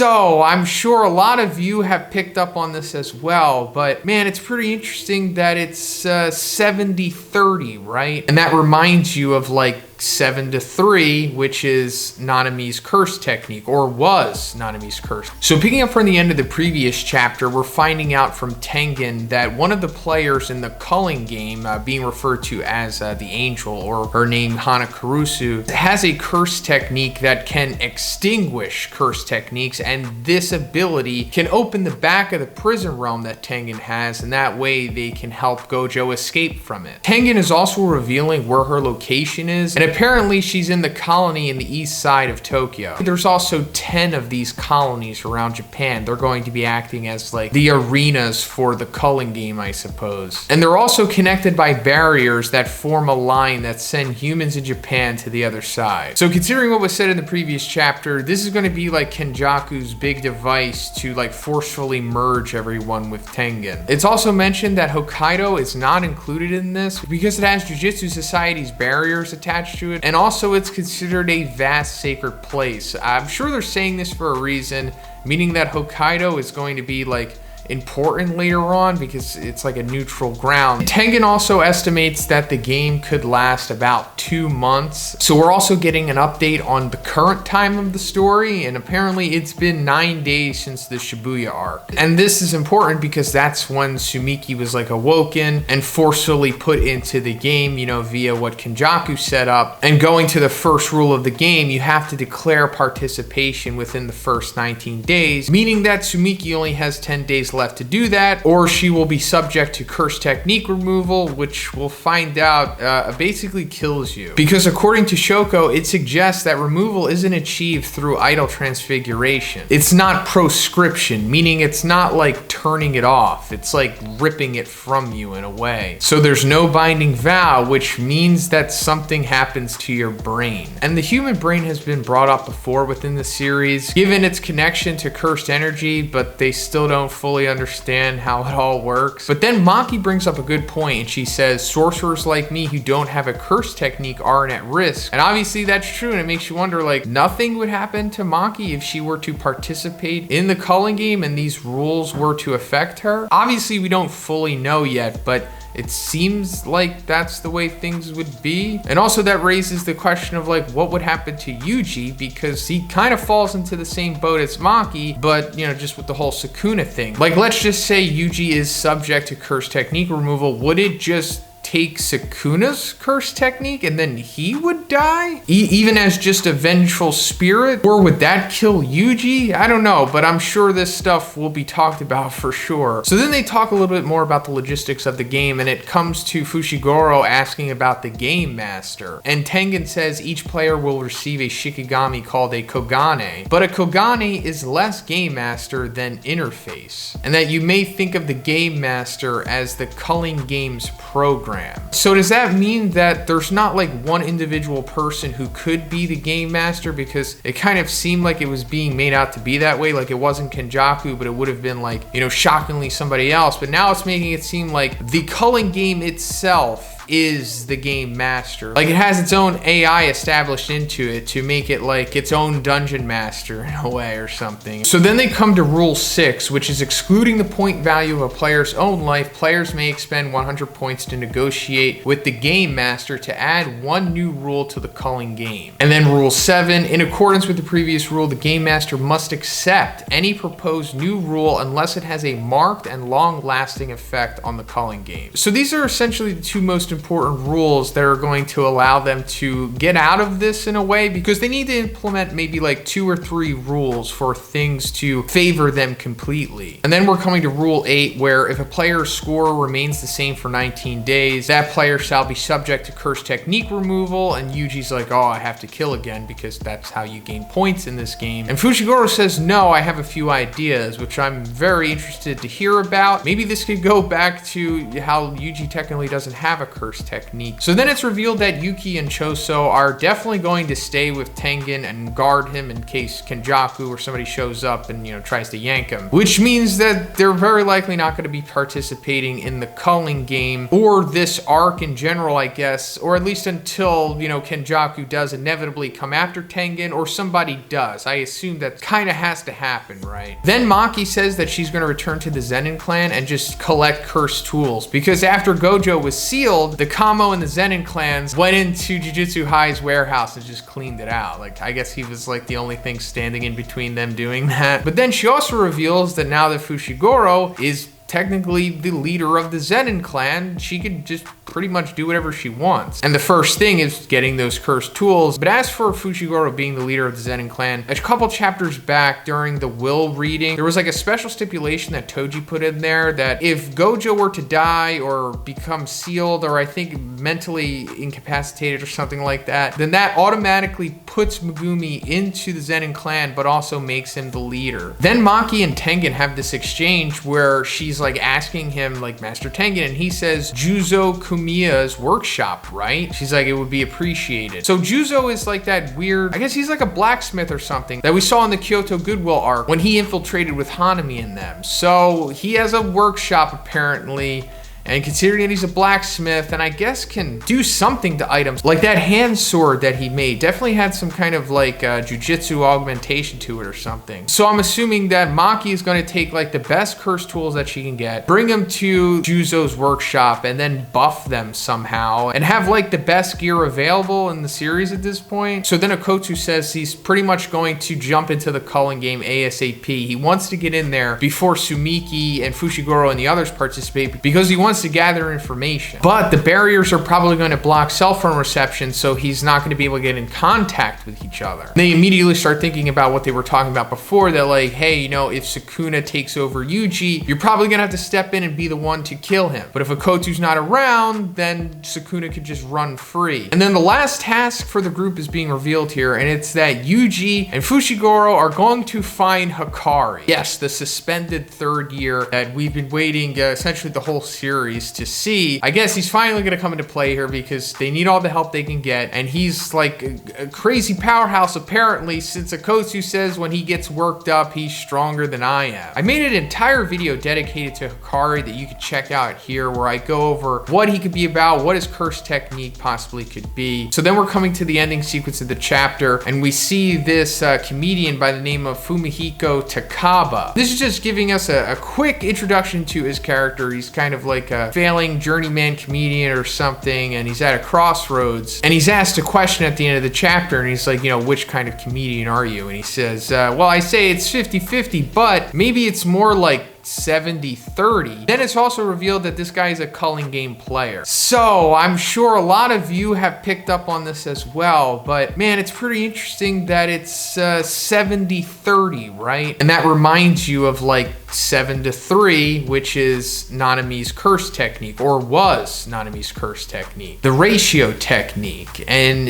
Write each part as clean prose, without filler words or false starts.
So I'm sure a lot of you have picked up on this as well, but man, it's pretty interesting that it's 70-30, right? And that reminds you of like 7-3, which is Nanami's curse technique, or was Nanami's curse. So picking up from the end of the previous chapter, we're finding out from Tengen that one of the players in the culling game, being referred to as the Angel, or her name Hana Kurusu, has a curse technique that can extinguish curse techniques, and this ability can open the back of the prison realm that Tengen has, and that way they can help Gojo escape from it. Tengen is also revealing where her location is, and apparently she's in the colony in the east side of Tokyo. There's also 10 of these colonies around Japan. They're going to be acting as like the arenas for the culling game, I suppose. And they're also connected by barriers that form a line that send humans in Japan to the other side. So considering what was said in the previous chapter, this is going to be like Kenjaku's big device to like forcefully merge everyone with Tengen. It's also mentioned that Hokkaido is not included in this because it has Jujutsu Society's barriers attached to it, and also it's considered a vast sacred place. I'm sure they're saying this for a reason, meaning that Hokkaido is going to be like important later on because it's like a neutral ground. Tengen also estimates that the game could last about 2 months. So we're also getting an update on the current time of the story, and apparently it's been 9 days since the Shibuya arc. And this is important because that's when Sumiki was like awoken and forcefully put into the game, you know, via what Kenjaku set up. And going to the first rule of the game, you have to declare participation within the first 19 days, meaning that Sumiki only has 10 days left to do that, or she will be subject to curse technique removal, which we'll find out basically kills you. Because according to Shoko, it suggests that removal isn't achieved through idle transfiguration. It's not proscription, meaning it's not like turning it off. It's like ripping it from you in a way. So there's no binding vow, which means that something happens to your brain. And the human brain has been brought up before within the series, given its connection to cursed energy, but they still don't fully understand how it all works. But then Maki brings up a good point, and she says sorcerers like me who don't have a curse technique aren't at risk. And obviously that's true, and it makes you wonder, like, nothing would happen to Maki if she were to participate in the culling game and these rules were to affect her. Obviously we don't fully know yet, but it seems like that's the way things would be. And also that raises the question of like what would happen to Yuji, because he kind of falls into the same boat as Maki, but you know, just with the whole Sukuna thing. Like, let's just say Yuji is subject to curse technique removal. Would it just take Sukuna's curse technique and then he would die? Even as just a vengeful spirit? Or would that kill Yuji? I don't know, but I'm sure this stuff will be talked about for sure. So then they talk a little bit more about the logistics of the game, and it comes to Fushiguro asking about the game master. And Tengen says each player will receive a Shikigami called a Kogane, but a Kogane is less game master than interface, and that you may think of the game master as the culling games program. So does that mean that there's not like one individual person who could be the game master? Because it kind of seemed like it was being made out to be that way, like it wasn't Kenjaku, but it would have been like, you know, shockingly somebody else. But now it's making it seem like the culling game itself is the game master. Like it has its own AI established into it to make it like its own dungeon master in a way or something. So then they come to rule 6, which is excluding the point value of a player's own life. Players may expend 100 points to negotiate with the game master to add one new rule to the culling game. And then rule 7, in accordance with the previous rule, the game master must accept any proposed new rule unless it has a marked and long-lasting effect on the culling game. So these are essentially the two most important rules that are going to allow them to get out of this in a way, because they need to implement maybe like 2 or 3 rules for things to favor them completely. And then we're coming to rule 8, where if a player's score remains the same for 19 days, that player shall be subject to curse technique removal. And Yuji's like, oh, I have to kill again because that's how you gain points in this game. And Fushiguro says, no, I have a few ideas, which I'm very interested to hear about. Maybe this could go back to how Yuji technically doesn't have a curse curse technique. So then it's revealed that Yuki and Choso are definitely going to stay with Tengen and guard him in case Kenjaku or somebody shows up and, tries to yank him. Which means that they're very likely not going to be participating in the culling game or this arc in general, I guess, or at least until, Kenjaku does inevitably come after Tengen or somebody does. I assume that kind of has to happen, right? Then Maki says that she's going to return to the Zenin clan and just collect cursed tools because after Gojo was sealed, the Kamo and the Zenin clans went into Jujutsu Hai's warehouse and just cleaned it out. Like, I guess he was like the only thing standing in between them doing that. But then she also reveals that now that Fushiguro is technically the leader of the Zenin clan, she could just pretty much do whatever she wants. And the first thing is getting those cursed tools. But as for Fushiguro being the leader of the Zenin clan, a couple chapters back during the will reading, there was like a special stipulation that Toji put in there that if Gojo were to die or become sealed or I think mentally incapacitated or something like that, then that automatically puts Megumi into the Zenin clan but also makes him the leader. Then Maki and Tengen have this exchange where she's like asking him like Master Tengen and he says Juzo Kumiya's workshop, right? She's like, it would be appreciated. So Juzo is like that weird, I guess he's like a blacksmith or something that we saw in the Kyoto Goodwill arc when he infiltrated with Hanami and them. So he has a workshop apparently. And considering that he's a blacksmith and I guess can do something to items, like that hand sword that he made definitely had some kind of like jujitsu augmentation to it or something. So I'm assuming that Maki is going to take like the best curse tools that she can get, bring them to Juzo's workshop and then buff them somehow and have like the best gear available in the series at this point. So then Okkotsu says he's pretty much going to jump into the culling game ASAP. He wants to get in there before Sumiki and Fushiguro and the others participate because he wants to gather information. But the barriers are probably going to block cell phone reception, so he's not going to be able to get in contact with each other. They immediately start thinking about what they were talking about before. They're like, hey, if Sukuna takes over Yuji, you're probably going to have to step in and be the one to kill him. But if Okkotsu's not around, then Sukuna could just run free. And then the last task for the group is being revealed here, and it's that Yuji and Fushiguro are going to find Hikari. Yes, the suspended third year that we've been waiting essentially the whole series to see. I guess he's finally going to come into play here because they need all the help they can get, and he's like a crazy powerhouse apparently, since Okkotsu says when he gets worked up he's stronger than I am. I made an entire video dedicated to Hikari that you can check out here where I go over what he could be about, what his curse technique possibly could be. So then we're coming to the ending sequence of the chapter and we see this comedian by the name of Fumihiko Takaba. This is just giving us a quick introduction to his character. He's kind of like a failing journeyman comedian or something, and he's at a crossroads and he's asked a question at the end of the chapter and he's like, which kind of comedian are you? And he says, well, I say it's 50-50, but maybe it's more like 70-30. Then it's also revealed that this guy is a culling game player. So I'm sure a lot of you have picked up on this as well, but man, it's pretty interesting that it's 70-30, right? And that reminds you of like 7-3, which is Nanami's curse technique, or was Nanami's curse technique, the ratio technique. And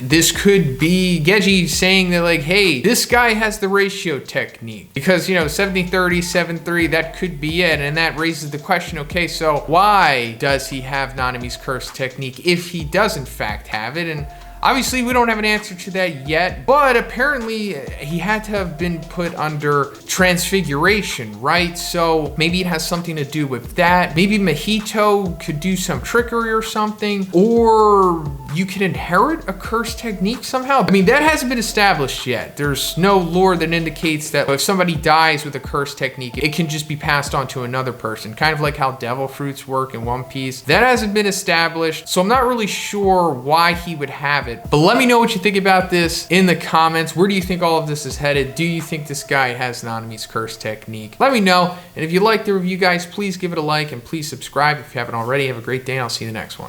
this could be Geji saying that like, hey, this guy has the ratio technique because 70-30, 7-3, that could be it. And that raises the question, okay, so why does he have Nanami's curse technique if he does in fact have it? And obviously, we don't have an answer to that yet, but apparently he had to have been put under transfiguration, right? So maybe it has something to do with that. Maybe Mahito could do some trickery or something, or you can inherit a curse technique somehow. I mean, that hasn't been established yet. There's no lore that indicates that if somebody dies with a curse technique, it can just be passed on to another person, kind of like how devil fruits work in One Piece. That hasn't been established, so I'm not really sure why he would have it. But let me know what you think about this in the comments. Where do you think all of this is headed? Do you think this guy has Nanami's curse technique? Let me know. And if you like the review, guys, please give it a like and please subscribe if you haven't already. Have a great day and I'll see you in the next one.